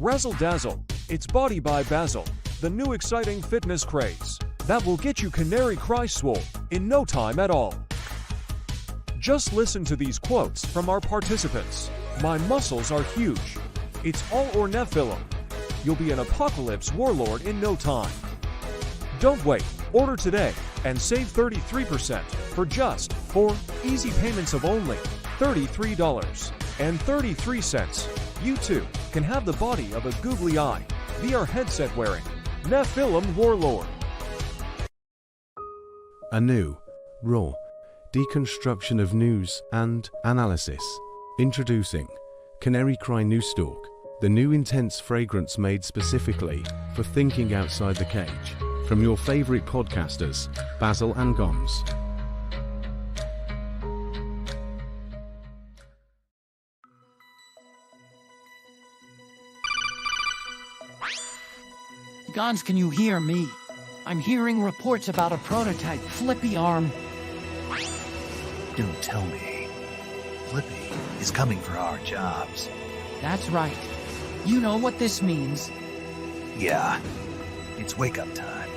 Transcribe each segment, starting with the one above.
Razzle Dazzle. It's Body by Basil, the new exciting fitness craze that will get you Canary cry swole in no time at all. Just listen to these quotes from our participants. My muscles are huge. It's all or Nephilim. You'll be an apocalypse warlord in no time. Don't wait. Order today and save 33% for just 4 easy payments of only $33.33. You too can have the body of a googly eye, VR headset wearing Nephilim warlord. A new, raw deconstruction of news and analysis. Introducing Canary Cry News Stalk, the new intense fragrance made specifically for thinking outside the cage. From your favorite podcasters, Basil and Goms. Gons, can you hear me? I'm hearing reports about a prototype Flippy arm. Don't tell me. Flippy is coming for our jobs. That's right. You know what this means. Yeah, it's wake-up time.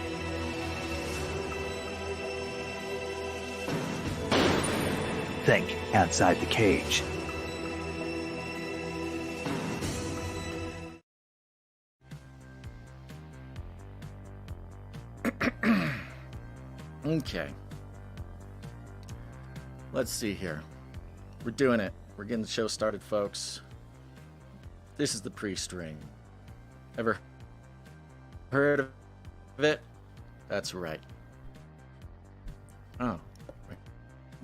Think outside the cage. Okay. Let's see here. We're doing it. We're getting the show started, folks. This is the pre-string. Ever heard of it? That's right. Oh. I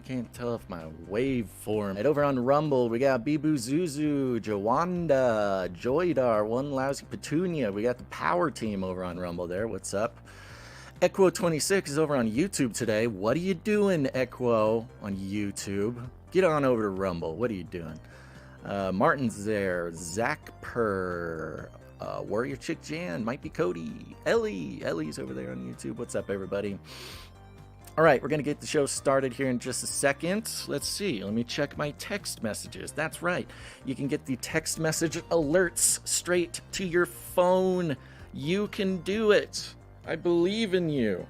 can't tell if my waveform. And over on Rumble, we got Bibu Zuzu, Jawanda, Joydar, One Lousy Petunia. We got the power team over on Rumble there. What's up? Equo26 is over on YouTube today. What are you doing, Equo, on YouTube? Get on over to Rumble. What are you doing? Martin's there. Zach Purr. Warrior Chick Jan. Might be Cody. Ellie's over there on YouTube. What's up, everybody? All right, we're going to get the show started here in just a second. Let's see. Let me check my text messages. That's right. You can get the text message alerts straight to your phone. You can do it. I believe in you.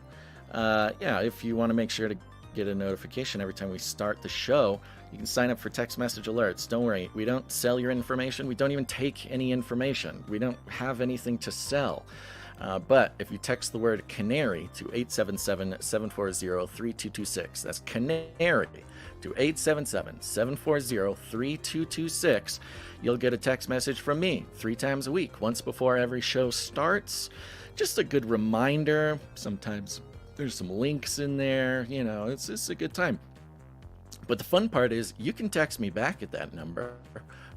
Yeah, if you want to make sure to get a notification every time we start the show, you can sign up for text message alerts. Don't worry, we don't sell your information. We don't even take any information. We don't have anything to sell. But if you text the word Canary to 877-740-3226, that's Canary to 877-740-3226, you'll get a text message from me 3 times a week, once before every show starts. Just a good reminder. Sometimes there's some links in there. You know, it's a good time. But the fun part is you can text me back at that number.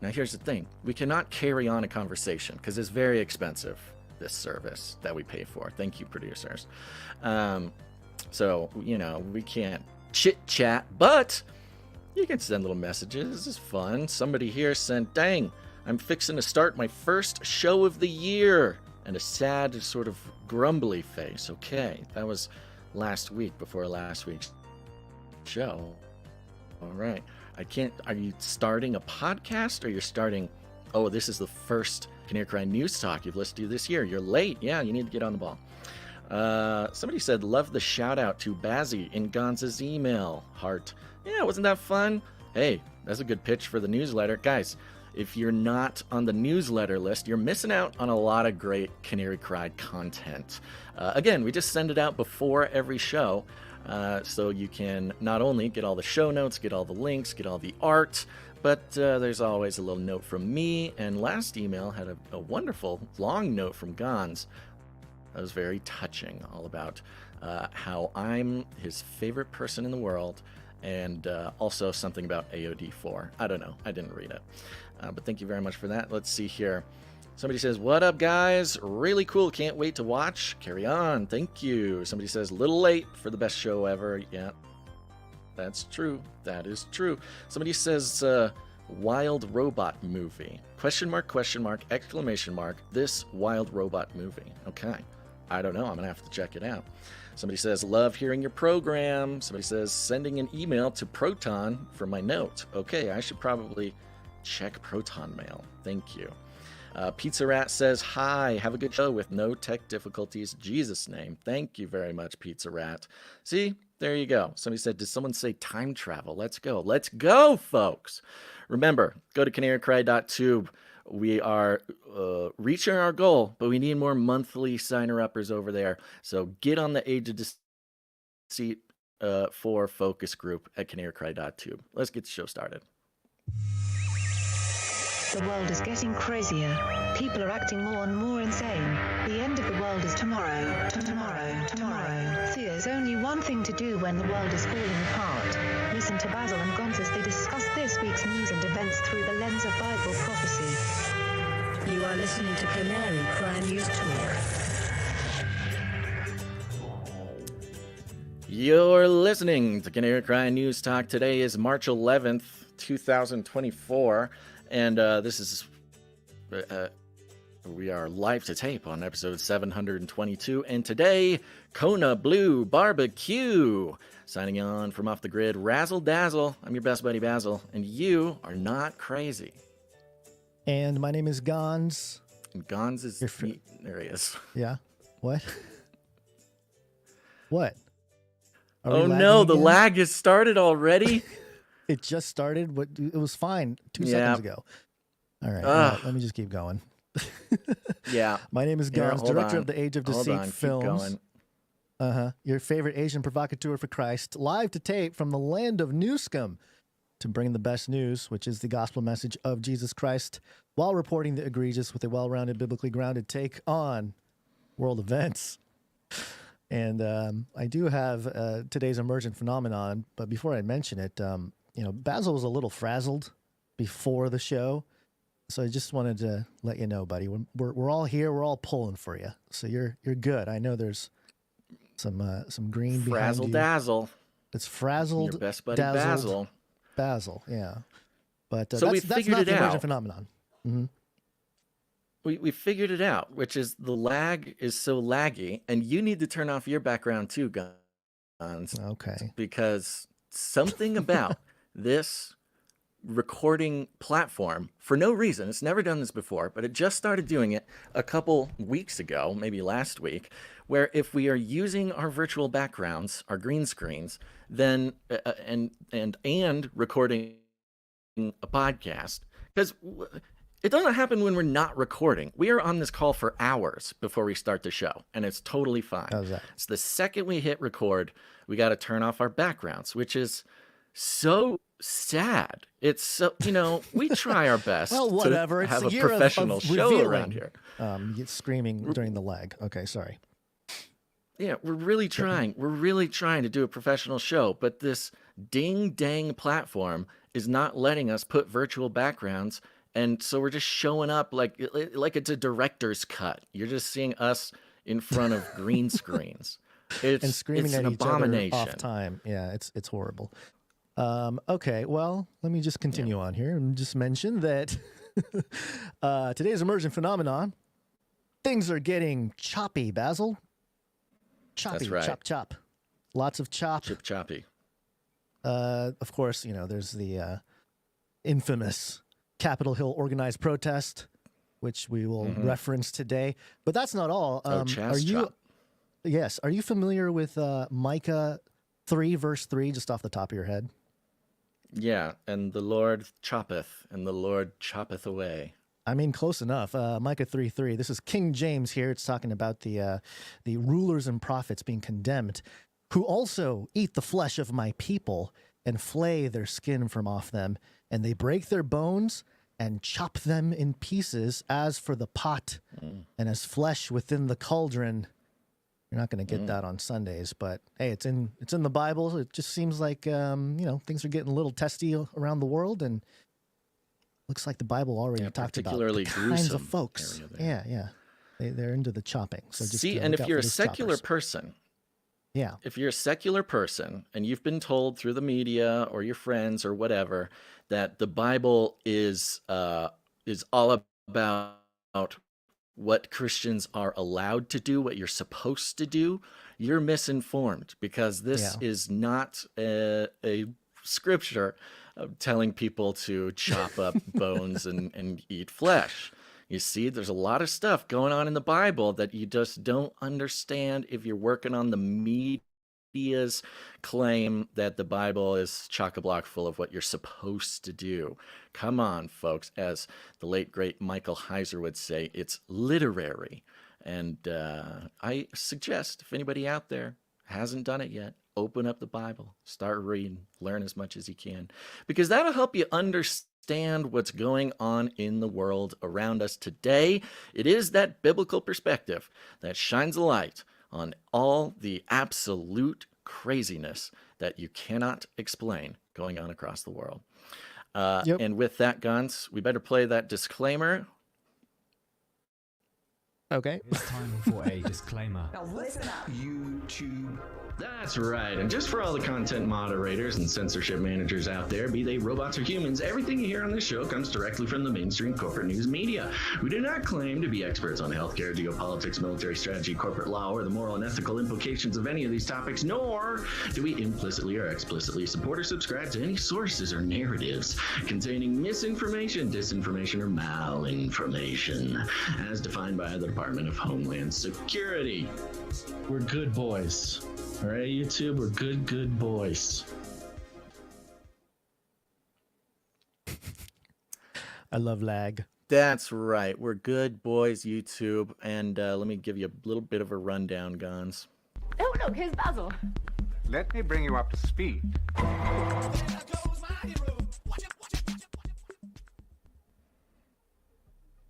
Now, here's the thing. We cannot carry on a conversation because it's very expensive, this service that we pay for. Thank you, producers. So, you know, we can't chit-chat, but you can send little messages. This is fun. Somebody here sent, dang, I'm fixing to start my first show of the year. And a sad, sort of grumbly face. Okay, that was last week, before last week's show. All right. Are you starting a podcast, or you're starting, oh, this is the first Canary Cry News Talk you've listened to this year. You're late. Yeah, you need to get on the ball. Somebody said, love the shout out to Bazzy in Gonza's email. Heart. Yeah, wasn't that fun? Hey, that's a good pitch for the newsletter. Guys, if you're not on the newsletter list, you're missing out on a lot of great Canary Cry content. Again, we just send it out before every show, so you can not only get all the show notes, get all the links, get all the art, but there's always a little note from me. And last email had a wonderful long note from Gons. That was very touching, all about how I'm his favorite person in the world, and also something about AOD4. I don't know. I didn't read it. But thank you very much for that. Let's see here. Somebody says, what up, guys? Really cool. Can't wait to watch. Carry on. Thank you. Somebody says, little late for the best show ever. Yeah, that's true. That is true. Somebody says, wild robot movie. Question mark, exclamation mark. This wild robot movie. Okay. I don't know. I'm going to have to check it out. Somebody says, love hearing your program. Somebody says, sending an email to Proton for my note. Okay, I should probably check Proton Mail. Thank you. Pizza Rat says, hi, have a good show with no tech difficulties. Jesus' name. Thank you very much, Pizza Rat. See, there you go. Somebody said, did someone say time travel? Let's go. Let's go, folks. Remember, go to canarycry.tube. We are reaching our goal, but we need more monthly signer-uppers over there. So get on the Age of Deceit for focus group at canarycry.tube. Let's get the show started. The world is getting crazier. People are acting more and more insane. The end of the world is tomorrow. Tomorrow. There's only one thing to do when the world is falling apart. Listen to Basil and Gonz as they discuss this week's news and events through the lens of Bible prophecy. You are listening to Canary Cry News Talk. You're listening to Canary Cry News Talk. Today is March 11th, 2024. And this is, we are live to tape on episode 722. And today, KONA Blue BBQ. Signing on from Off the Grid, Razzle Dazzle. I'm your best buddy, Basil. And you are not crazy. And my name is Gonz. And Gonz is, there he is. Yeah? What? What? Oh no, the lag has started already? It just started, but it was fine 2 seconds ago. All right, let me just keep going. Yeah. My name is Gonz, director of the Age of Deceit films. Going. Your favorite Asian provocateur for Christ, live to tape from the land of Newscomb to bring the best news, which is the gospel message of Jesus Christ, while reporting the egregious with a well-rounded, biblically grounded take on world events. And I do have today's emergent phenomenon, but before I mention it, Basil was a little frazzled before the show, so I just wanted to let you know, buddy. We're all here. We're all pulling for you, so you're good. I know there's some green Frazzle behind you. Dazzle. It's frazzled. Your best buddy Basil. Basil, yeah. But so that's not the emergent phenomenon. Mm-hmm. We figured it out, which is the lag is so laggy, and you need to turn off your background too, Gonz. Okay. Because something about this recording platform, for no reason, it's never done this before, but it just started doing it a couple weeks ago, maybe last week, where if we are using our virtual backgrounds, our green screens, then and recording a podcast, because it doesn't happen when we're not recording. We are on this call for hours before we start the show, and it's totally fine. How's that? It's the second we hit record, we got to turn off our backgrounds, which is so sad. It's so, we try our best well, whatever. to have it's a year professional of show revealing. Around here. You get screaming during the lag. Okay, sorry. Yeah, we're really trying. We're really trying to do a professional show, but this ding-dang platform is not letting us put virtual backgrounds. And so we're just showing up like it's a director's cut. You're just seeing us in front of green screens. And screaming at an each abomination. other off time. Yeah, it's horrible. Okay, well, let me just continue on here and just mention that today's emergent phenomenon, things are getting choppy, Basil. Choppy, That's right. Chop. Lots of chop. Choppy. Of course, there's the infamous Capitol Hill organized protest, which we will reference today. But that's not all. Yes, are you familiar with Micah 3, verse 3, just off the top of your head? Yeah, and the Lord choppeth, and the Lord choppeth away. I mean, close enough. Micah 3:3. This is King James here. It's talking about the rulers and prophets being condemned, who also eat the flesh of my people and flay their skin from off them, and they break their bones and chop them in pieces. As for the pot and as flesh within the cauldron. You're not going to get that on Sundays, but hey, it's in the Bible. It just seems like things are getting a little testy around the world, and looks like the Bible already talked about the kinds of folks. Yeah, they're into the chopping. So just see, and if you're a secular person, if you're a secular person and you've been told through the media or your friends or whatever that the Bible is all about what Christians are allowed to do, what you're supposed to do, you're misinformed, because this is not a scripture telling people to chop up bones and eat flesh. You see, there's a lot of stuff going on in the Bible that you just don't understand if you're working on the media's claim that the Bible is chock-a-block full of what you're supposed to do. Come on, folks. As the late, great Michael Heiser would say, it's literary. And I suggest, if anybody out there hasn't done it yet, open up the Bible, start reading, learn as much as you can, because that'll help you understand what's going on in the world around us today. It is that biblical perspective that shines a light on all the absolute craziness that you cannot explain going on across the world. And with that, Guns, we better play that disclaimer. Okay. It's time for a disclaimer. Now listen up. YouTube. That's right. And just for all the content moderators and censorship managers out there, be they robots or humans, everything you hear on this show comes directly from the mainstream corporate news media. We do not claim to be experts on healthcare, geopolitics, military strategy, corporate law, or the moral and ethical implications of any of these topics, nor do we implicitly or explicitly support or subscribe to any sources or narratives containing misinformation, disinformation, or malinformation, as defined by the Department of Homeland Security. We're good boys. All right, YouTube, we're good boys. I love lag. That's right. We're good boys, YouTube. And let me give you a little bit of a rundown, Guns. Oh, look, here's Basil. Let me bring you up to speed.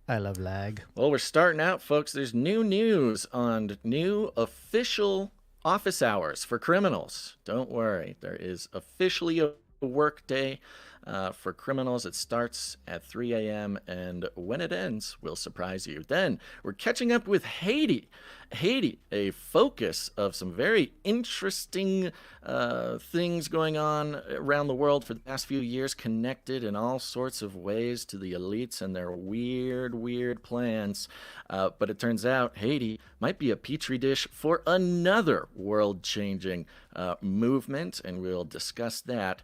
I love lag. Well, we're starting out, folks. There's new news on new official office hours for criminals. Don't worry. There is officially a work day for criminals. It starts at 3 a.m. and when it ends will surprise you. Then we're catching up with Haiti. Haiti, a focus of some very interesting things going on around the world for the past few years, connected in all sorts of ways to the elites and their weird plans. But it turns out Haiti might be a petri dish for another world-changing movement, and we'll discuss that.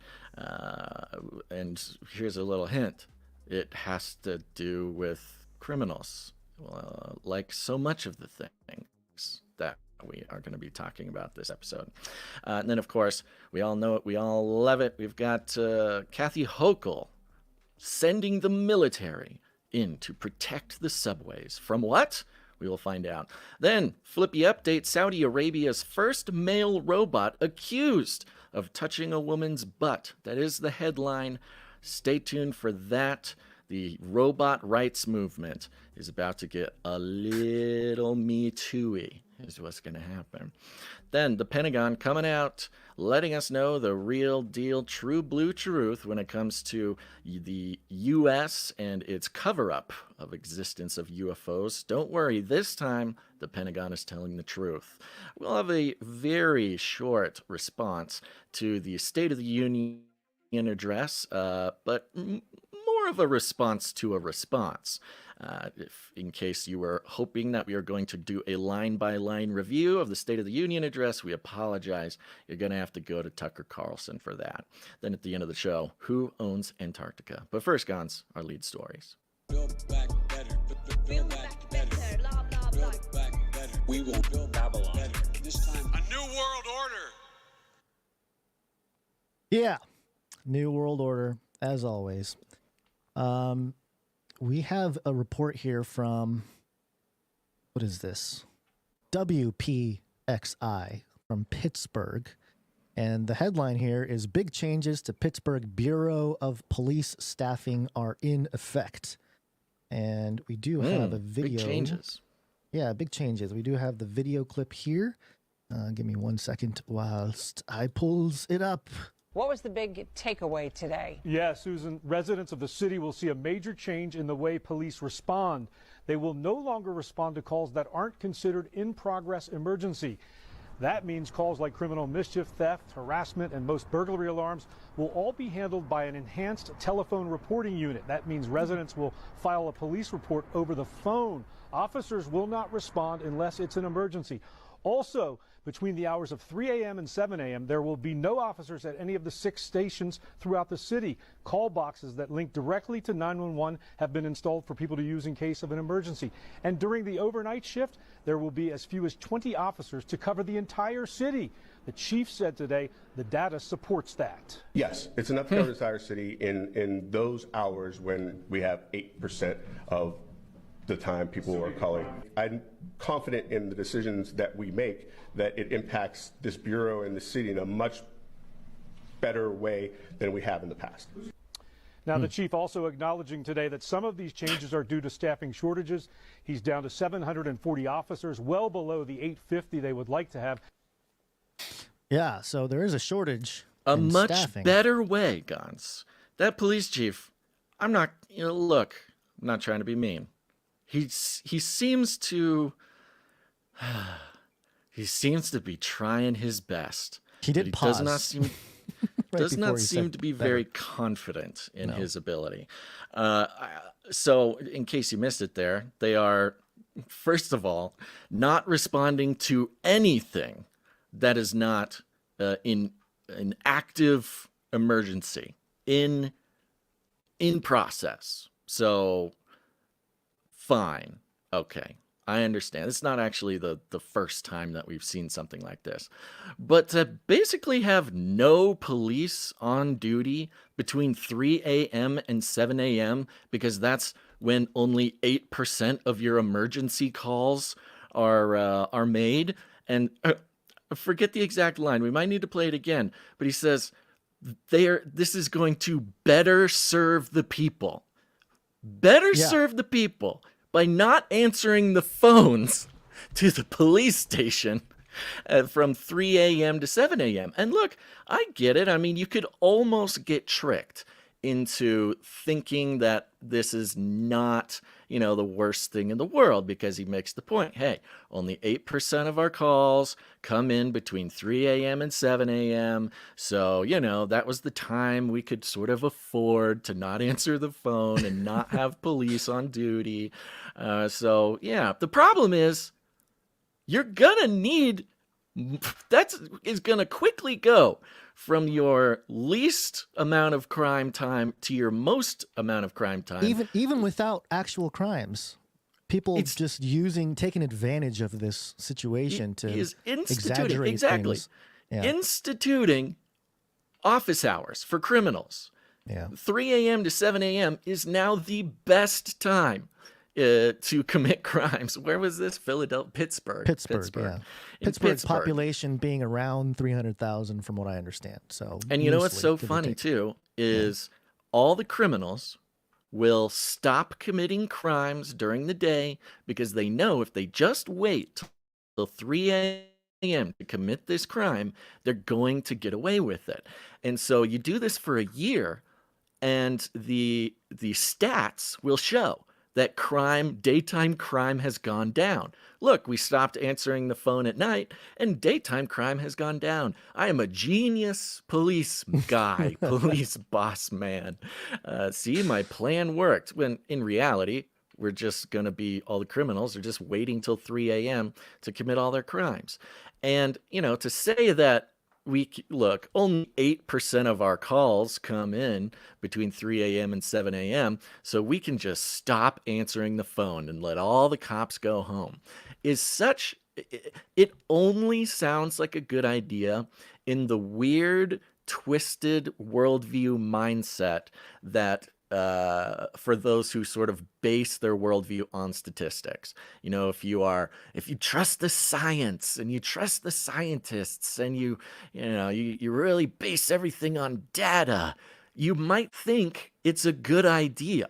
And here's a little hint. It has to do with criminals, like so much of the things that we are going to be talking about this episode. And then, of course, we all know it. We all love it. We've got Kathy Hochul sending the military in to protect the subways. From what? We will find out. Then, flippy update, Saudi Arabia's first male robot accused of touching a woman's butt. That is the headline. Stay tuned for that. The robot rights movement is about to get a little Me Too-y, is what's going to happen. Then the Pentagon coming out, letting us know the real deal, true blue truth when it comes to the U.S. and its cover-up of existence of UFOs. Don't worry, this time the Pentagon is telling the truth. We'll have a very short response to the State of the Union address, but more of a response to a response. In case you were hoping that we are going to do a line-by-line review of the State of the Union address, we apologize. You're going to have to go to Tucker Carlson for that. Then at the end of the show, who owns Antarctica? But first, Gons, our lead stories. Build back better. Build back better. Build back better. We will build Babylon better. This time, a new world order. Yeah, new world order, as always. We have a report here from, what is this? WPXI from Pittsburgh. And the headline here is Big Changes to Pittsburgh Bureau of Police Staffing Are in Effect. And we do have a video. Big changes. Yeah, big changes. We do have the video clip here. Give me 1 second whilst I pulls it up. What was the big takeaway today? Yeah, Susan, residents of the city will see a major change in the way police respond. They will no longer respond to calls that aren't considered in-progress emergency. That means calls like criminal mischief, theft, harassment, and most burglary alarms will all be handled by an enhanced telephone reporting unit. That means residents will file a police report over the phone. Officers will not respond unless it's an emergency. Also, between the hours of 3 a.m. and 7 a.m., there will be no officers at any of the 6 stations throughout the city. Call boxes that link directly to 911 have been installed for people to use in case of an emergency. And during the overnight shift, there will be as few as 20 officers to cover the entire city. The chief said today the data supports that. Yes, it's enough to cover the entire city in those hours when we have 8% of the time people are calling. I'm confident in the decisions that we make that it impacts this bureau and the city in a much better way than we have in the past. Now, the chief also acknowledging today that some of these changes are due to staffing shortages. He's down to 740 officers, well below the 850 they would like to have. Yeah, so there is a shortage A in much staffing. better way, Gons. That police chief, I'm not, look, I'm not trying to be mean. He seems to be trying his best. He did but pause. Does not seem Right does before not he seem said to be better. very confident in his ability. So in case you missed it there, they are, first of all, not responding to anything that is not in an active emergency in process. So fine. Okay. I understand. It's not actually the first time that we've seen something like this. But to basically have no police on duty between 3 a.m. and 7 a.m. because that's when only 8% of your emergency calls are made. And forget the exact line. We might need to play it again. But he says, this is going to better serve the people. Better serve the people by not answering the phones to the police station from 3 a.m. to 7 a.m. And look, I get it. I mean, you could almost get tricked into thinking that this is not, the worst thing in the world, because he makes the point, hey, only 8% of our calls come in between 3 a.m. and 7 a.m. So, that was the time we could sort of afford to not answer the phone and not have police on duty. So, yeah, the problem is you're going to need, that is going to quickly go from your least amount of crime time to your most amount of crime time. Even without actual crimes, people just taking advantage of this situation to exaggerate things. Yeah. Instituting office hours for criminals. Yeah. 3 a.m. to 7 a.m. is now the best time to commit crimes. Where was this? Philadelphia, Pittsburgh. Yeah. Pittsburgh's population being around 300,000 from what I understand. So, and what's so funny too is all the criminals will stop committing crimes during the day because they know if they just wait till 3 a.m. to commit this crime, they're going to get away with it. And so you do this for a year and the stats will show that daytime crime has gone down. Look, we stopped answering the phone at night and daytime crime has gone down. I am a genius police guy, police boss man. See, my plan worked. When in reality, we're just going to be, all the criminals are just waiting till 3 a.m. to commit all their crimes. And, to say that look, only 8% of our calls come in between 3 a.m. and 7 a.m., so we can just stop answering the phone and let all the cops go home, it only sounds like a good idea in the weird, twisted worldview mindset that for those who sort of base their worldview on statistics. If you trust the science and you trust the scientists and you really base everything on data, you might think it's a good idea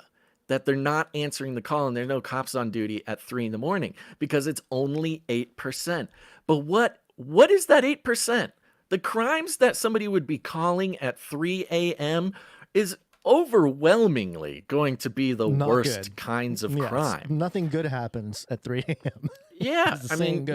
that they're not answering the call and there are no cops on duty at 3 a.m. because it's only 8%. But what is that 8%? The crimes that somebody would be calling at 3 a.m. is overwhelmingly going to be the worst kinds of crime. Nothing good happens at 3 a.m. Yeah, I mean,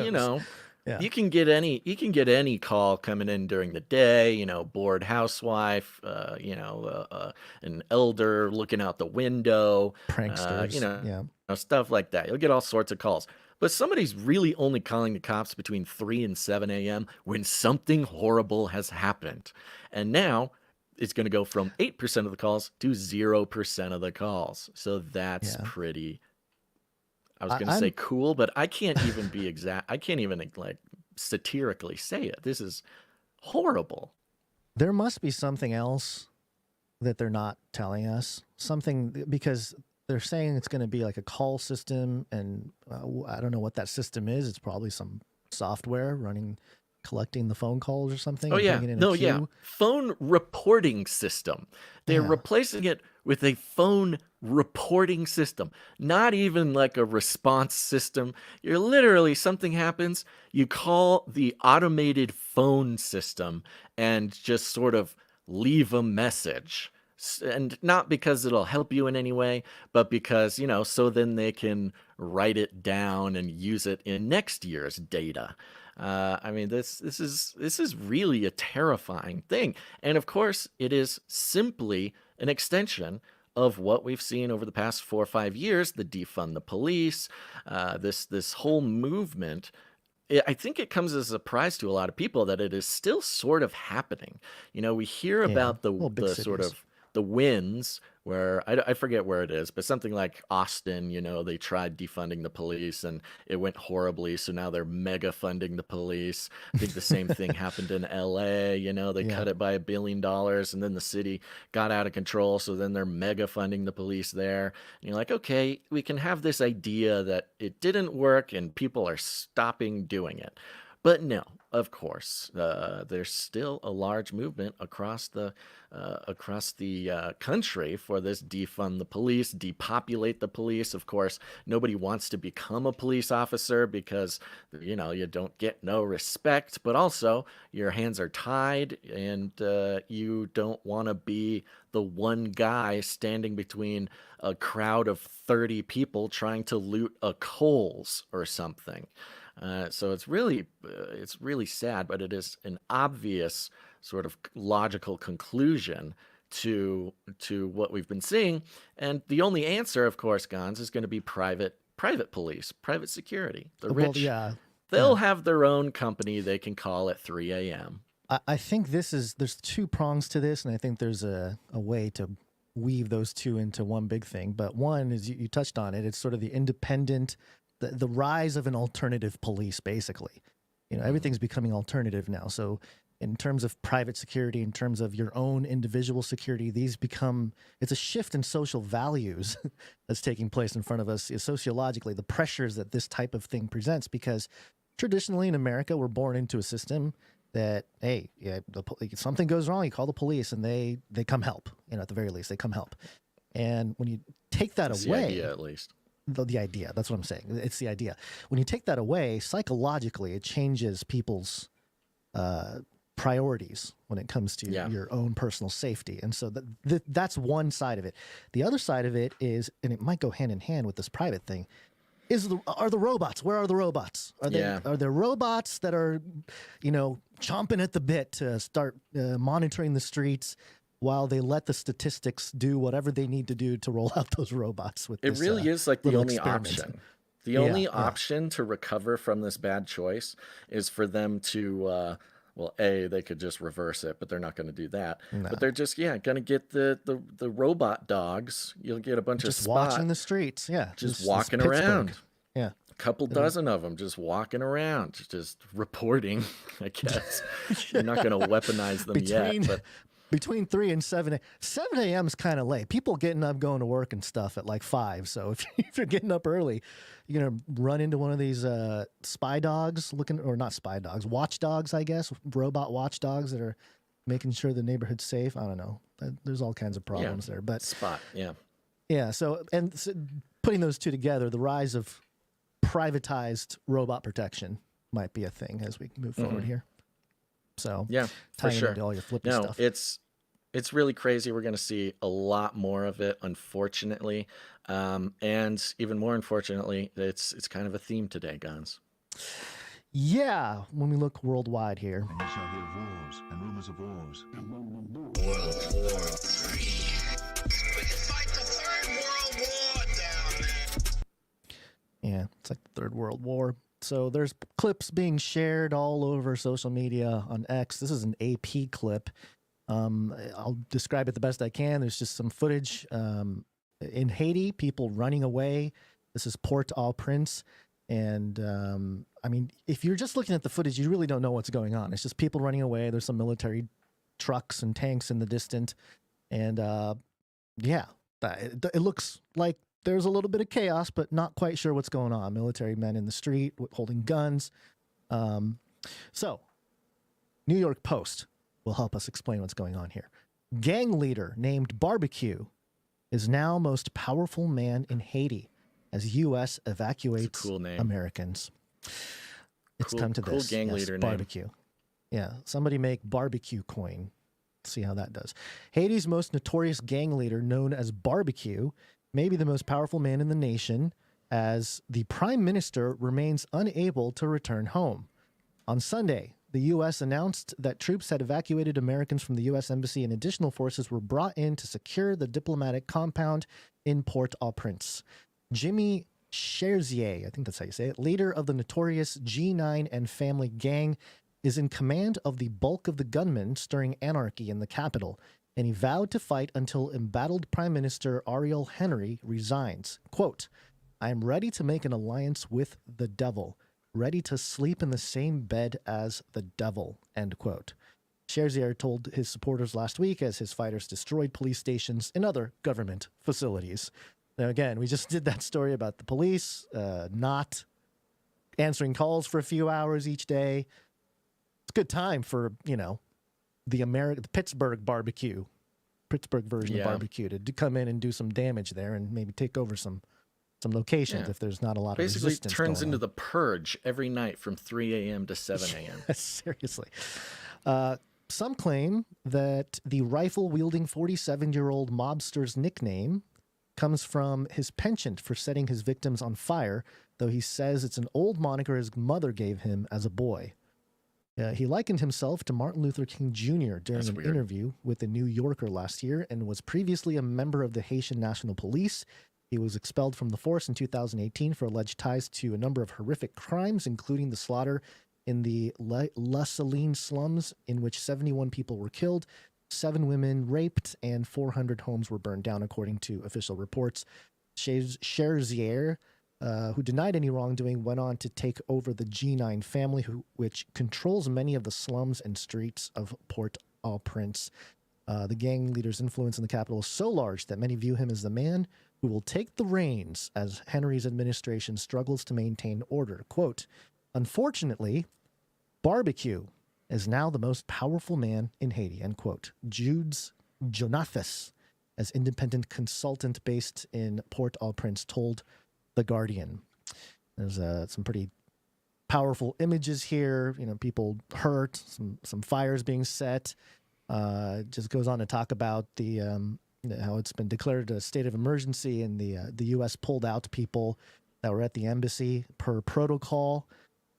you can get any call coming in during the day. Bored housewife, an elder looking out the window, pranksters. stuff like that. You'll get all sorts of calls. But somebody's really only calling the cops between 3 and 7 a.m. when something horrible has happened. And now it's going to go from 8% of the calls to 0% of the calls. So that's pretty, I was going to say cool, but I can't even be exact. I can't even like satirically say it. This is horrible. There must be something else that they're not telling us. Something, because they're saying it's going to be like a call system, and I don't know what that system is. It's probably some software collecting the phone calls or something. Oh, yeah. Putting it in a No, queue. yeah. Phone reporting system. They're replacing it with a phone reporting system, not even like a response system. You're literally, something happens, you call the automated phone system and just sort of leave a message. And not because it'll help you in any way, but because, so then they can write it down and use it in next year's data. I mean, this is really a terrifying thing. And of course, it is simply an extension of what we've seen over the past 4 or 5 years, the defund the police, this whole movement. I think it comes as a surprise to a lot of people that it is still sort of happening. We hear about the sort of the wins where I forget where it is, but something like Austin, they tried defunding the police and it went horribly. So now they're mega funding the police. I think the same thing happened in LA. They cut it by $1 billion and then the city got out of control. So then they're mega funding the police there. And you're like, okay, we can have this idea that it didn't work and people are stopping doing it. But no, of course, there's still a large movement across the country for this defund the police, depopulate the police. Of course, nobody wants to become a police officer because, you don't get no respect, but also your hands are tied and you don't want to be the one guy standing between a crowd of 30 people trying to loot a Kohl's or something. So it's really sad, but it is an obvious sort of logical conclusion to what we've been seeing. And the only answer, of course, Gons, is going to be private police, private security. The rich, they'll have their own company they can call at 3 a.m. I think there's 2 prongs to this, and I think there's a way to weave those two into one big thing. But one is, you touched on it, it's sort of the independent, the rise of an alternative police, basically. Everything's becoming alternative now. So in terms of private security, in terms of your own individual security, it's a shift in social values that's taking place in front of us sociologically, the pressures that this type of thing presents, because traditionally in America, we're born into a system that, hey, something goes wrong, you call the police and they come help, at the very least, they come help. And when you take that away, the idea, at least. The idea, that's what I'm saying. It's the idea. When you take that away, psychologically, it changes people's priorities when it comes to your own personal safety. And so that's one side of it. The other side of it is, and it might go hand in hand with this private thing, are the robots? Where are the robots? Are there robots that are, chomping at the bit to start monitoring the streets, while they let the statistics do whatever they need to do to roll out those robots with this, it really is like the only experiment. option. The only option to recover from this bad choice is for them to, they could just reverse it, but they're not going to do that. No. But they're just, going to get the robot dogs. You'll get a bunch of just watching the streets. Yeah. Just walking around. Yeah. A couple dozen of them just walking around, just reporting, I guess. You're not going to weaponize them yet, but... Between 3 and 7 a.m. is kind of late. People getting up, going to work and stuff at like 5. So if you're getting up early, you're going to run into one of these spy dogs not spy dogs, watchdogs, I guess, robot watchdogs that are making sure the neighborhood's safe. I don't know. There's all kinds of problems there. But Yeah. So putting those two together, the rise of privatized robot protection might be a thing as we move forward here. So for sure. Into all your flippy no, stuff. It's really crazy. We're going to see a lot more of it, unfortunately, and even more unfortunately, it's kind of a theme today, Gons. Yeah, when we look worldwide here. And you shall hear wars and rumors of wars. World War III. We can fight the Third World War down there. Yeah, it's like the Third World War. So there's clips being shared all over social media on X. This is an AP clip. I'll describe it the best I can. There's just some footage in Haiti, people running away. This is Port-au-Prince. And I mean, if you're just looking at the footage, you really don't know what's going on. It's just people running away. There's some military trucks and tanks in the distance. And yeah, it looks like there's a little bit of chaos, but not quite sure what's going on. Military men in the street holding guns. So, New York Post will help us explain what's going on here. Gang leader named BBQ is now most powerful man in Haiti as U.S. evacuates Americans. It's come to this. Cool gang leader name. BBQ. Yeah, somebody make barbecue coin. See how that does. Haiti's most notorious gang leader, known as BBQ, may be the most powerful man in the nation, as the prime minister remains unable to return home. On Sunday, the U.S. announced that troops had evacuated Americans from the U.S. Embassy and additional forces were brought in to secure the diplomatic compound in Port-au-Prince. Jimmy Cherzier, I think that's how you say it, leader of the notorious G9 and family gang, is in command of the bulk of the gunmen stirring anarchy in the capital, and he vowed to fight until embattled Prime Minister Ariel Henry resigns. Quote, "I am ready to make an alliance with the devil, ready to sleep in the same bed as the devil," end quote. Cherzier told his supporters last week as his fighters destroyed police stations and other government facilities. Now, again, we just did that story about the police not answering calls for a few hours each day. It's a good time for, the Pittsburgh barbecue, Pittsburgh version of barbecue to come in and do some damage there and maybe take over some locations if there's not a lot of resistance. Basically turns into the Purge every night from 3 a.m. to 7 a.m. Seriously. Some claim that the rifle-wielding 47-year-old mobster's nickname comes from his penchant for setting his victims on fire, though he says it's an old moniker his mother gave him as a boy. He likened himself to Martin Luther King Jr. during an interview with the New Yorker last year and was previously a member of the Haitian National Police. He was expelled from the force in 2018 for alleged ties to a number of horrific crimes, including the slaughter in the La Saline slums, in which 71 people were killed, 7 women raped, and 400 homes were burned down, according to official reports. Cherzier, who denied any wrongdoing, went on to take over the G9 family, which controls many of the slums and streets of Port-au-Prince. The gang leader's influence in the capital is so large that many view him as the man who will take the reins as Henry's administration struggles to maintain order. Quote, "Unfortunately, barbecue is now the most powerful man in Haiti," end quote. Judes Jonathas, as independent consultant based in Port-au-Prince, told The Guardian. There's some pretty powerful images here. People hurt, some fires being set. Just goes on to talk about how it's been declared a state of emergency, and the U.S. pulled out people that were at the embassy per protocol,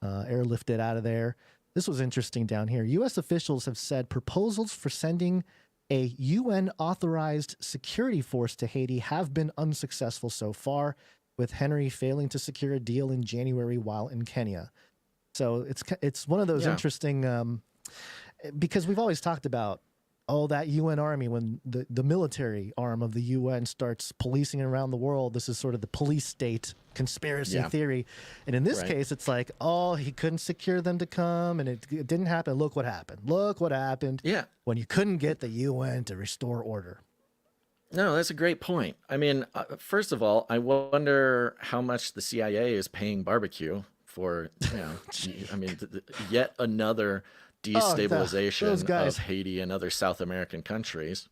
airlifted out of there. This was interesting down here. U.S. officials have said proposals for sending a UN-authorized security force to Haiti have been unsuccessful so far, with Henry failing to secure a deal in January while in Kenya. So it's one of those interesting, because we've always talked about, that UN army, when the military arm of the UN starts policing around the world, this is sort of the police state conspiracy theory. And in this case, it's like, he couldn't secure them to come, and it didn't happen. Look what happened. Look what happened when you couldn't get the UN to restore order. No, that's a great point. I mean, first of all, I wonder how much the CIA is paying barbecue for, yet another destabilization of Haiti and other South American countries.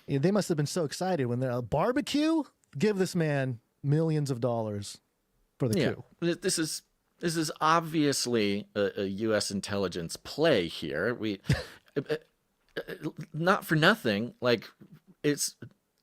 Yeah, they must have been so excited when they're barbecue. Give this man millions of dollars for the coup. This is obviously a U.S. intelligence play here. We, not for nothing, it's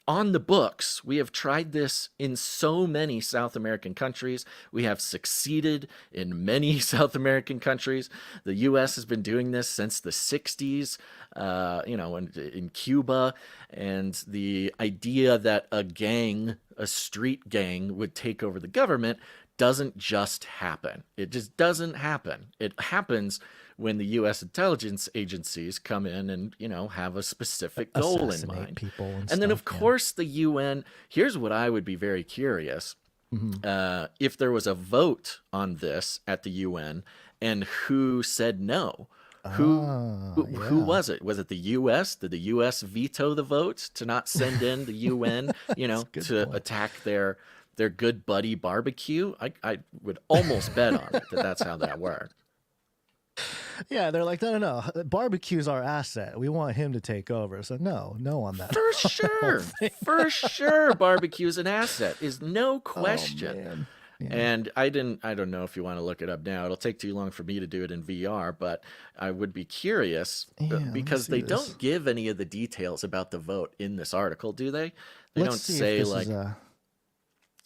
on the books. We have tried this in so many South American countries. We have succeeded in many South American countries. The U.S. has been doing this since the 60s, in Cuba. And the idea that a street gang would take over the government doesn't just happen. It just doesn't happen. It happens when the U.S. intelligence agencies come in and, have a specific goal in mind. People and then, stuff, of course, the UN. Here's what I would be very curious. If there was a vote on this at the UN and who said no. Who was it? Was it the U.S.? Did the U.S. veto the vote to not send in the UN, to attack their good buddy barbecue? I would almost bet on it that that's how that worked. Yeah, they're like, no. Barbecue's our asset. We want him to take over. So no on that. For sure, barbecue's an asset. Is no question. Oh, man. Yeah. And I don't know if you want to look it up now. It'll take too long for me to do it in VR, but I would be curious because they don't give any of the details about the vote in this article, do they? They don't say like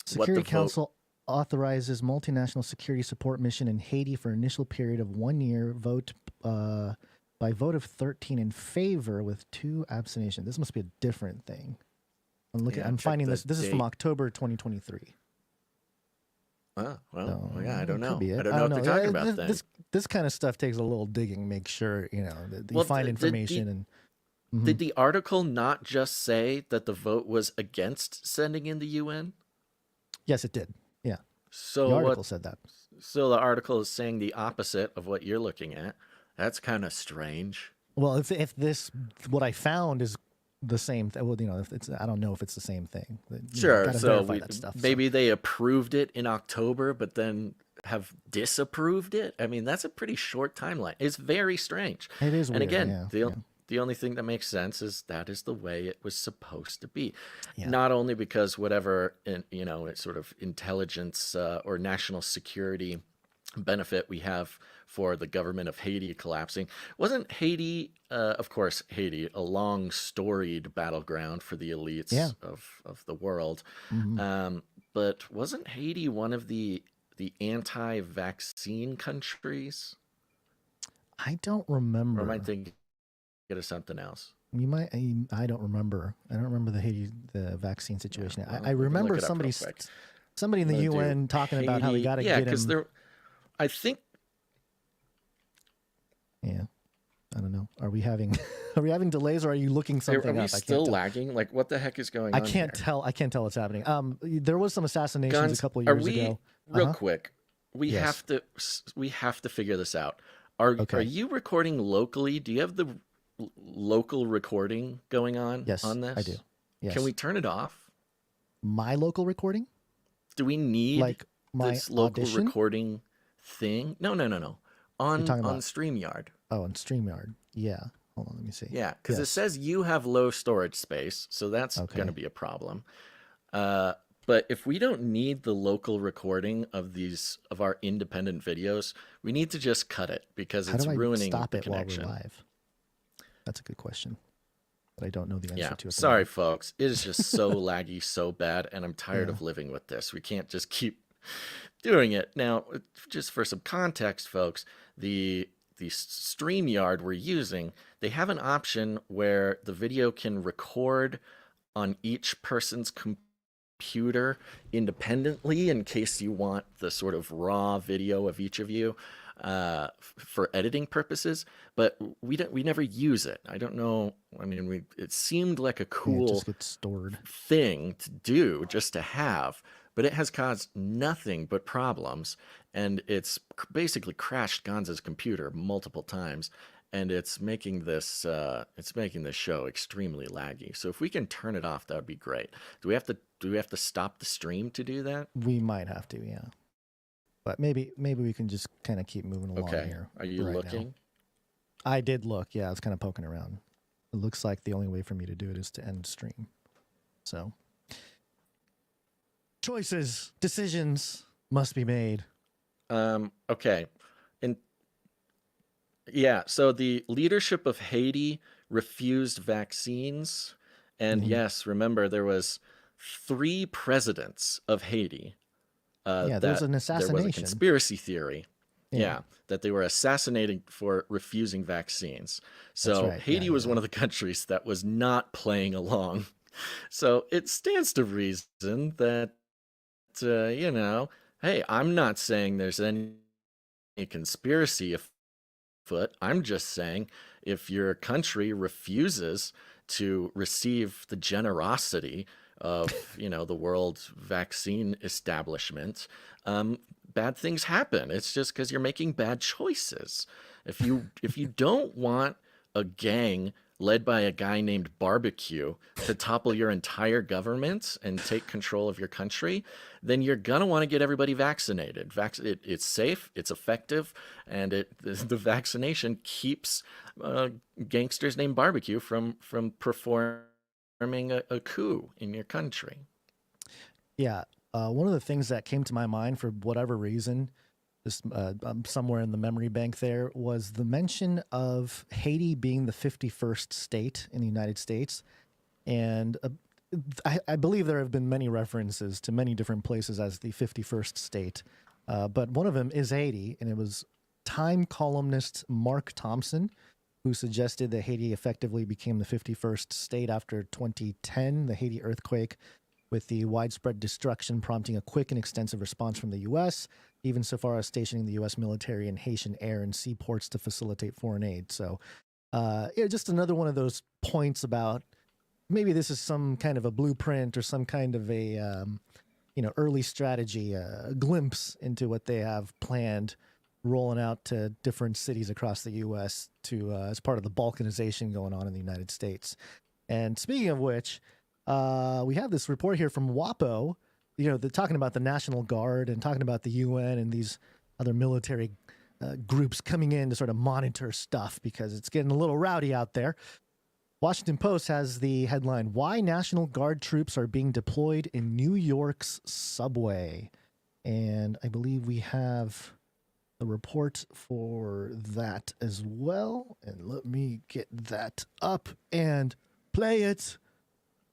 Security Council authorizes multinational security support mission in Haiti for initial period of 1 year, vote by vote of 13 in favor with 2 abstention. This must be a different thing. I'm finding this. This is from October 2023. Oh, well, I don't know. I don't know what they're talking about then. This kind of stuff takes a little digging. Make sure that you find information. Did the article not just say that the vote was against sending in the UN? Yes, it did. Yeah. So the article said that. So the article is saying the opposite of what you're looking at. That's kind of strange. Well, if this what I found is the same thing. Well, if it's, I don't know if it's the same thing. Sure. So maybe they approved it in October, but then have disapproved it. I mean, that's a pretty short timeline. It's very strange. It is weird. And again, the only thing that makes sense is that is the way it was supposed to be. Yeah. Not only because whatever, it's sort of intelligence or national security benefit we have for the government of Haiti collapsing. Wasn't Haiti, of course, Haiti, a long storied battleground for the elites of the world. But wasn't Haiti one of the anti-vaccine countries? I don't remember. Or am I thinking of something else? You might. I don't remember. I don't remember the vaccine situation. Yeah, I remember somebody in the UN talking Haiti, about how we got to get him. I think. Yeah, I don't know. Are we having delays, or are you looking something up? Are we still lagging? Like, what the heck is going on? I can't tell what's happening. There was some assassinations a couple of years ago. Real quick, we have to figure this out. Are you recording locally? Do you have the local recording going on? Yes, on this? I do. Yes. Can we turn it off? My local recording? Do we need this local audition? Recording thing? No. On StreamYard. Oh, on StreamYard. Yeah. Hold on, let me see. Yeah, because it says you have low storage space, so that's going to be a problem. But if we don't need the local recording of our independent videos, we need to just cut it because it's ruining the connection. While we're live? That's a good question, but I don't know the answer to it. Sorry, folks. It is just so laggy, so bad, and I'm tired of living with this. We can't just keep doing it. Now, just for some context, folks, the StreamYard we're using, they have an option where the video can record on each person's computer independently in case you want the sort of raw video of each of you for editing purposes, but we never use it. I don't know. I mean, it seemed like a cool just gets stored thing to do, just to have, but it has caused nothing but problems, and it's basically crashed Gonza's computer multiple times, and it's making this show extremely laggy. So if we can turn it off, that would be great. Do we have to stop the stream to do that? We might have to, yeah. But maybe we can just kind of keep moving along here. Are you looking? Now. I did look. Yeah, I was kind of poking around. It looks like the only way for me to do it is to end stream. So choices, decisions must be made. Okay. So the leadership of Haiti refused vaccines. And yes, remember, there was 3 presidents of Haiti. There was an assassination. There was a conspiracy theory. Yeah, that they were assassinating for refusing vaccines. So Haiti was one of the countries that was not playing along. So it stands to reason that, Hey, I'm not saying there's any conspiracy afoot. I'm just saying if your country refuses to receive the generosity of, the world vaccine establishment, bad things happen. It's just because you're making bad choices. If you don't want a gang led by a guy named Barbecue to topple your entire government and take control of your country, then you're gonna want to get everybody vaccinated. It's safe, it's effective, and the vaccination keeps gangsters named Barbecue from performing a coup in your country. Yeah. One of the things that came to my mind for whatever reason, this somewhere in the memory bank there, was the mention of Haiti being the 51st state in the United States. And I believe there have been many references to many different places as the 51st state. But one of them is Haiti, and it was Time columnist Mark Thompson who suggested that Haiti effectively became the 51st state after 2010, the Haiti earthquake, with the widespread destruction prompting a quick and extensive response from the U.S., even so far as stationing the U.S. military in Haitian air and seaports to facilitate foreign aid. So just another one of those points about maybe this is some kind of a blueprint or some kind of a early strategy, a glimpse into what they have planned, rolling out to different cities across the U.S. to as part of the balkanization going on in the United States. And speaking of which, we have this report here from WAPO, they're talking about the National Guard and talking about the UN and these other military groups coming in to sort of monitor stuff because it's getting a little rowdy out there. Washington Post has the headline, "Why National Guard Troops Are Being Deployed in New York's Subway." And I believe we have the report for that as well. And let me get that up and play it.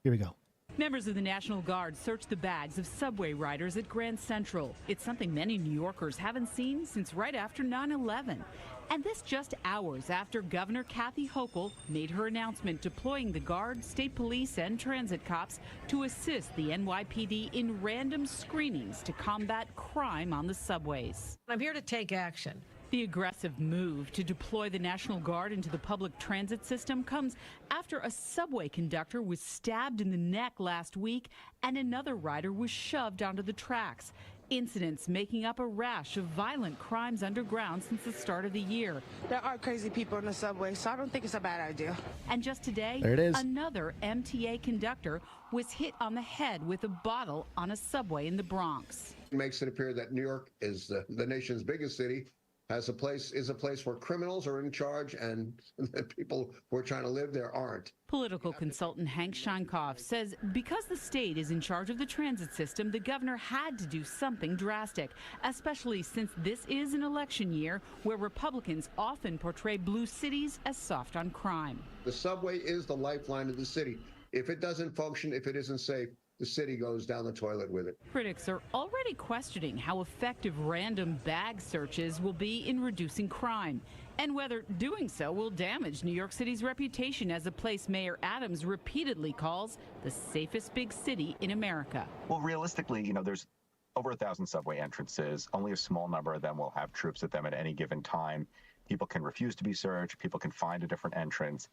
Here we go. Members of the National Guard searched the bags of subway riders at Grand Central. It's something many New Yorkers haven't seen since right after 9/11. And this just hours after Governor Kathy Hochul made her announcement deploying the Guard, state police, and transit cops to assist the NYPD in random screenings to combat crime on the subways. I'm here to take action. The aggressive move to deploy the National Guard into the public transit system comes after a subway conductor was stabbed in the neck last week and another rider was shoved onto the tracks. Incidents making up a rash of violent crimes underground since the start of the year. There are crazy people in the subway, so I don't think it's a bad idea. And just today, there it is. Another MTA conductor was hit on the head with a bottle on a subway in the Bronx. It makes it appear that New York is the nation's biggest city. Is a place where criminals are in charge and the people who are trying to live there aren't. Political consultant Hank Scheinkoff says because the state is in charge of the transit system, the governor had to do something drastic, especially since this is an election year where Republicans often portray blue cities as soft on crime. The subway is the lifeline of the city. If it doesn't function, if it isn't safe, the city goes down the toilet with it. Critics are already questioning how effective random bag searches will be in reducing crime and whether doing so will damage New York City's reputation as a place Mayor Adams repeatedly calls the safest big city in America. Well, realistically, there's over 1,000 subway entrances. Only a small number of them will have troops at them at any given time. People can refuse to be searched. People can find a different entrance.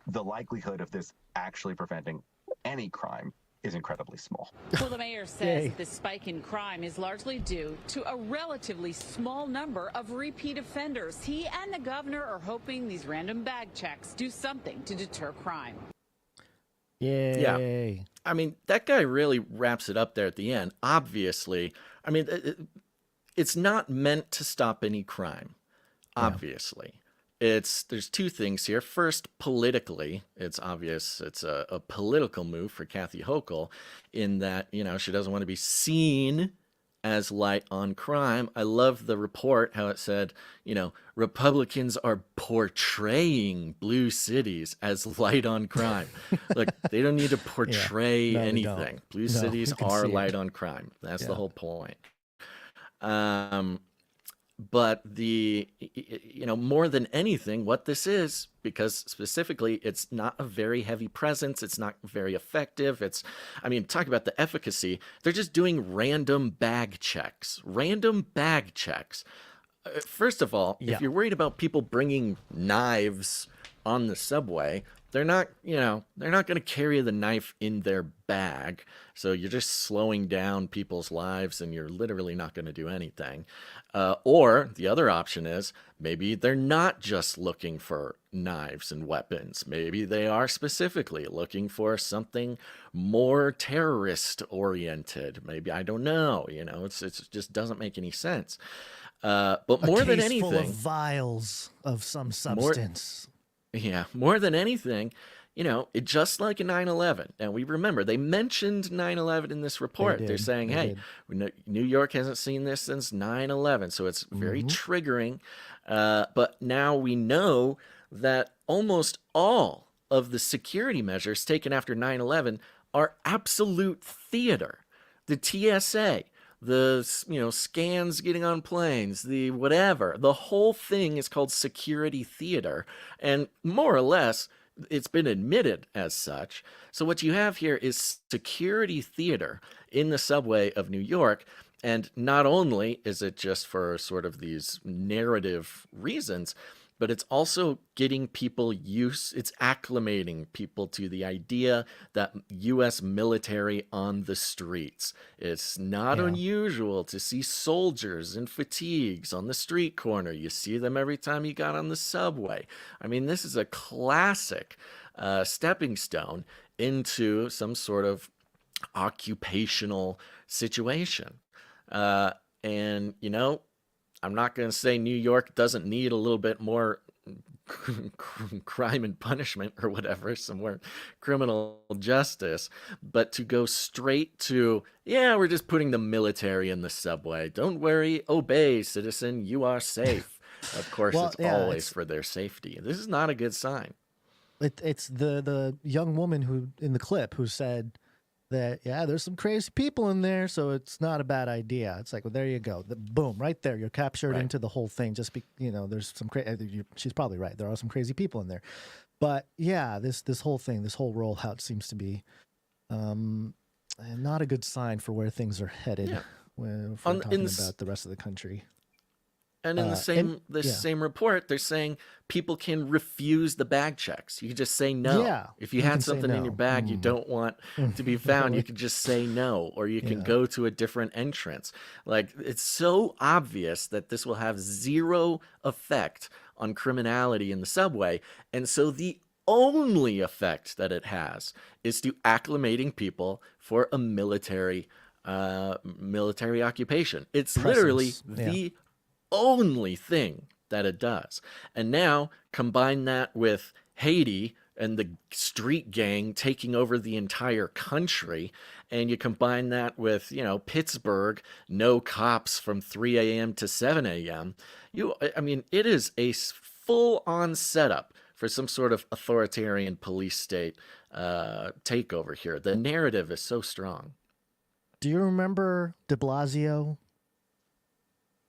The likelihood of this actually preventing any crime is incredibly small. Well, the mayor says the spike in crime is largely due to a relatively small number of repeat offenders. He and the governor are hoping these random bag checks do something to deter crime. Yay. Yeah. I mean, that guy really wraps it up there at the end. Obviously, I mean, it's not meant to stop any crime, obviously. There's two things here. First, politically, it's obvious it's a political move for Kathy Hochul in that, she doesn't want to be seen as light on crime. I love the report, how it said, Republicans are portraying blue cities as light on crime. Look, they don't need to portray anything. Blue cities are light on crime. That's the whole point. But more than anything, what this is, because specifically it's not a very heavy presence, it's not very effective. Talk about the efficacy. They're just doing random bag checks. First of all, if you're worried about people bringing knives on the subway, they're not going to carry the knife in their bag. So you're just slowing down people's lives and you're literally not going to do anything. Or the other option is maybe they're not just looking for knives and weapons. Maybe they are specifically looking for something more terrorist oriented. Maybe, I don't know. It just doesn't make any sense. But more than anything, full of vials of some substance. More than anything, it just like a 9/11. And we remember they mentioned 9/11 in this report. They're saying, hey, New York hasn't seen this since 9/11. So it's very triggering. But now we know that almost all of the security measures taken after 9/11 are absolute theater. The TSA, the scans getting on planes, the whatever, the whole thing is called security theater, and more or less it's been admitted as such. So what you have here is security theater in the subway of New York. And not only is it just for sort of these narrative reasons, but it's also getting people it's acclimating people to the idea that U.S. military on the streets. It's not unusual to see soldiers in fatigues on the street corner. You see them every time you got on the subway. This is a classic stepping stone into some sort of occupational situation. I'm not going to say New York doesn't need a little bit more crime and punishment or whatever, some more criminal justice, but to go straight to, we're just putting the military in the subway. Don't worry, obey, citizen, you are safe. Of course, it's always for their safety. This is not a good sign. It's the young woman who in the clip who said that, there's some crazy people in there, so it's not a bad idea. It's like, well, there you go. Boom, right there. You're captured into the whole thing. There's some she's probably right. There are some crazy people in there. But this whole thing, this whole rollout seems to be not a good sign for where things are headed when we're talking about the rest of the country. And in the same report, they're saying people can refuse the bag checks. You can just say no. Yeah, if you had something in your bag you don't want to be found, you can just say no, or you can go to a different entrance. Like, it's so obvious that this will have zero effect on criminality in the subway. And so the only effect that it has is to acclimating people for a military occupation. It's literally the only thing that it does. And now combine that with Haiti and the street gang taking over the entire country, and you combine that with, Pittsburgh, no cops from 3 a.m. to 7 a.m. It is a full-on setup for some sort of authoritarian police state takeover here. The narrative is so strong. Do you remember de Blasio?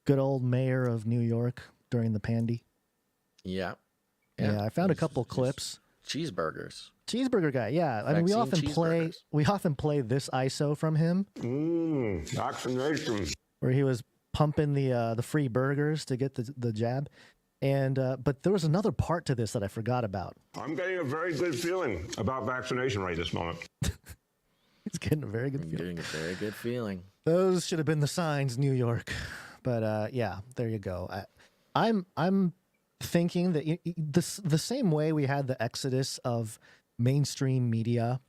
Good old mayor of New York during the pandy. Yeah, I found a couple clips. Cheeseburger guy. Yeah. We often play this ISO from him. Vaccination. Where he was pumping the free burgers to get the jab. And but there was another part to this that I forgot about. I'm getting a very good feeling about vaccination right this moment. He's getting a very good feeling. Getting a very good feeling. Those should have been the signs, New York. But there you go. I'm thinking that the same way we had the exodus of mainstream media,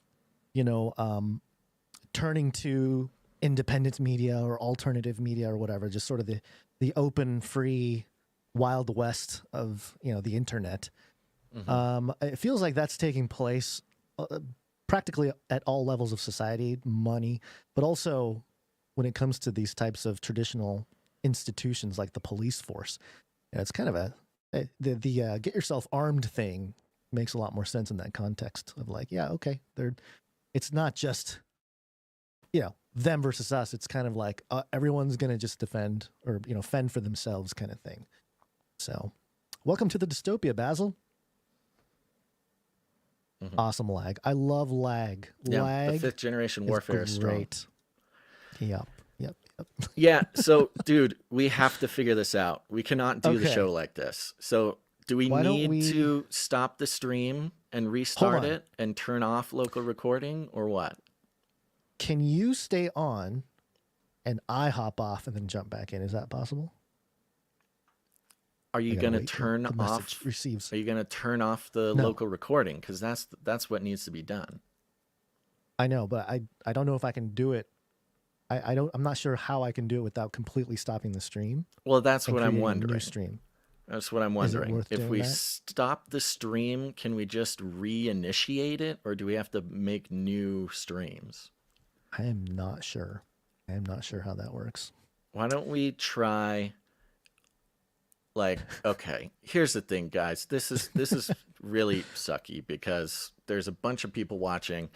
turning to independent media or alternative media or whatever, just sort of the open, free, wild west of the internet. It feels like that's taking place practically at all levels of society, money, but also when it comes to these types of traditional institutions like the police force. It's kind of the get yourself armed thing makes a lot more sense in that context of like, it's not just them versus us. It's kind of like everyone's going to just defend or, fend for themselves kind of thing. So welcome to the dystopia, Basil. Awesome lag. I love lag. Yeah, lag. the 5th generation warfare is strong. Yep. Yeah, so dude, we have to figure this out. We cannot do the show like this. So do we need to stop the stream and restart it and turn off local recording or what? Can you stay on and I hop off and then jump back in? Is that possible? Are you going to turn off? Are you going to turn off the local recording? Because that's what needs to be done. I know, but I don't know if I can do it. I'm not sure how I can do it without completely stopping the stream. Well, that's what I'm wondering. New stream. That's what I'm wondering. If we stop the stream, can we just reinitiate it, or do we have to make new streams? I am not sure. I am not sure how that works. Why don't we try? Okay, here's the thing, guys. This is really sucky because there's a bunch of people watching,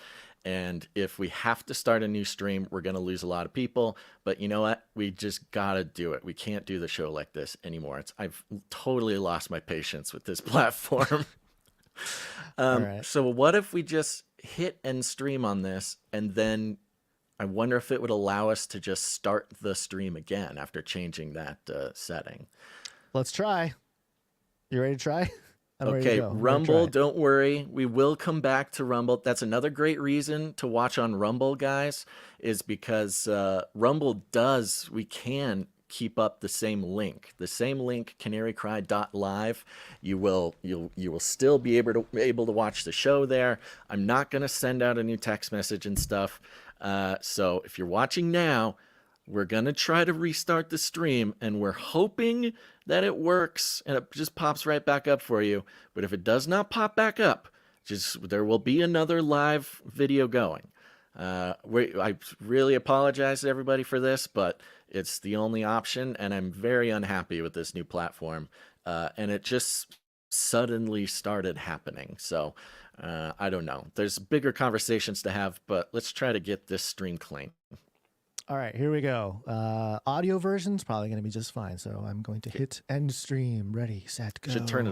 and if we have to start a new stream, we're going to lose a lot of people. But you know what? We just got to do it. We can't do the show like this anymore. I've totally lost my patience with this platform. Right. So what if we just hit end stream on this, and then I wonder if it would allow us to just start the stream again after changing that setting. Let's try. You ready to try? Okay, Rumble, don't worry. We will come back to Rumble. That's another great reason to watch on Rumble, guys, is because Rumble we can keep up the same link. The same link, canarycry.live. You will still be able to watch the show there. I'm not going to send out a new text message and stuff. So if you're watching now, we're going to try to restart the stream, and we're hoping that it works and it just pops right back up for you. But if it does not pop back up, there will be another live video going. I really apologize to everybody for this, but it's the only option, and I'm very unhappy with this new platform. And it just suddenly started happening. So I don't know. There's bigger conversations to have, but let's try to get this stream clean. All right, here we go. Audio version's probably going to be just fine. So I'm going to hit end stream. Ready, set, go. Should turn it off.